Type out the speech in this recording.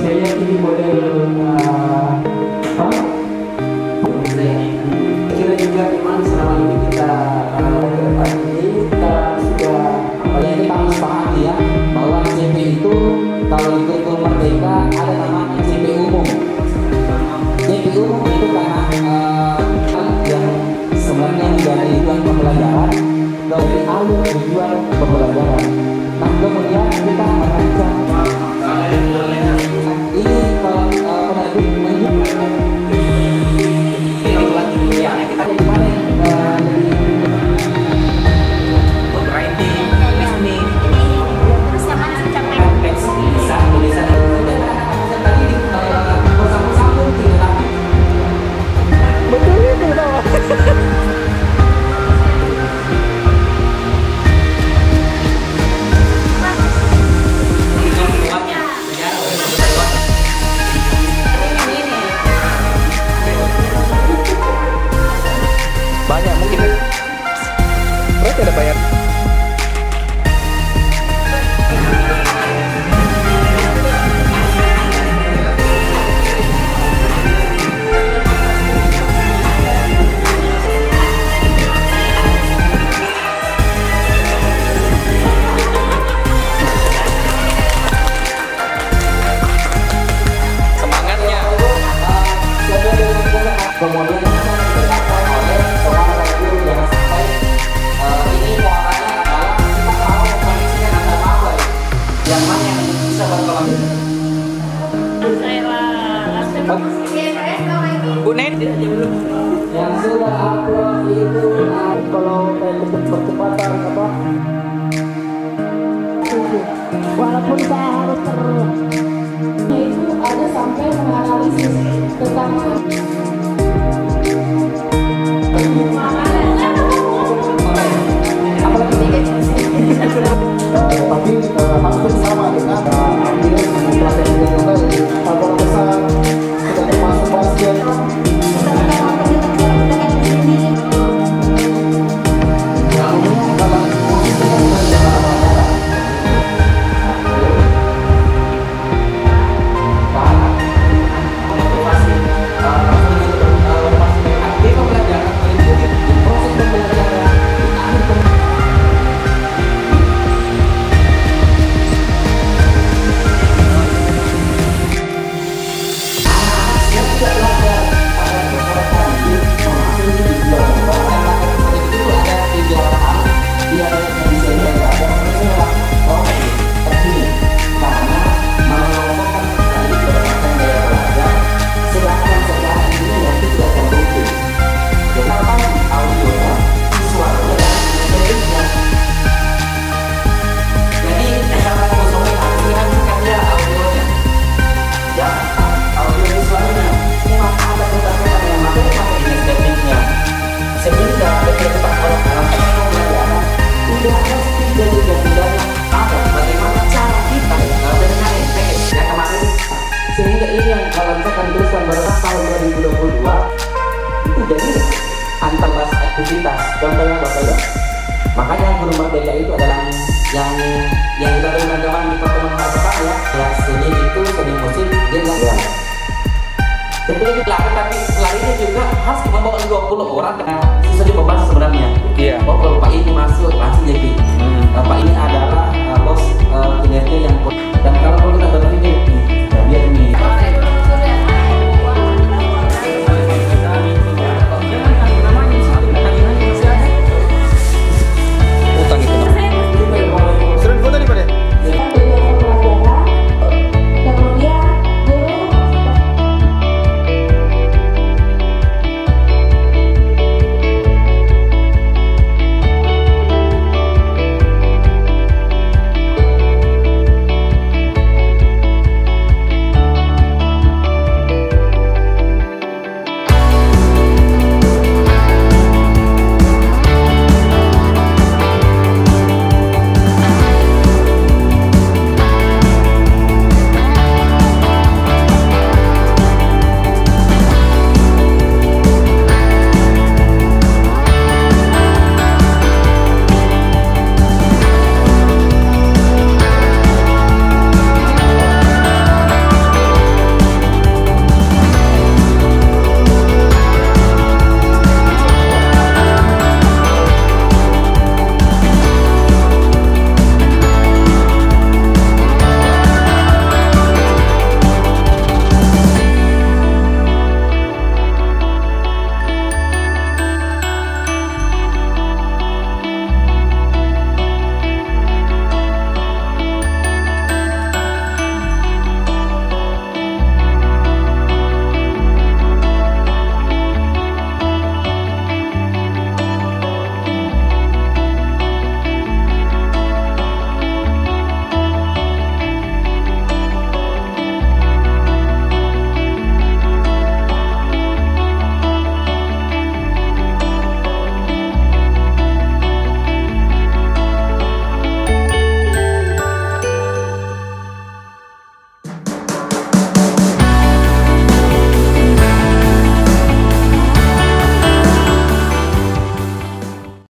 saya yakini model kira juga memang selama ini kita ke depan ini kita sudah kita sepahami ya bahwa CP itu kalau ikut ke Merdeka ada namanya CP umum. CP umum itu karena yang sebenarnya menjadi tujuan pembelajaran dari alur tujuan pembelajaran. Nah kemudian kita merancang ini kalau penerbit menunjukkan kita di mana writing, listening, terus yang mana sampai teks tulisan dan tadi bersambung-sambung tidak betul itu tahu. Banyak mungkin berarti ada bayar. Semangatnya kemudian oleh seorang guru yang sampai ini muaranya adalah kita mau mengkoneksikan antara apa yang mana yang bisa berkembang. Bu Nen Yang sudah upload itu kalau percepatan apa? Walaupun saya harus itu ada sampai menganalisis tentang tapi hampir sama dengan ambil pelatihan kalau besar sudah termasuk basket. Sehingga ini yang kalau misalkan tulisan berapa tahun 2022 itu jadi antar aktivitas contohnya Bapak ya. Makanya guru Merdeka itu adalah yang kita berikan kemarin di pertemuan pertama ya. Ya seni itu seni musik dia nggak ya. Jadi ini lari tapi larinya juga harus membawa 20 orang karena susah dibahas sebenarnya. Iya. Oh kalau Pak ini masuk langsung jadi. Pak ini adalah bos kinerja yang dan kalau kita berpikir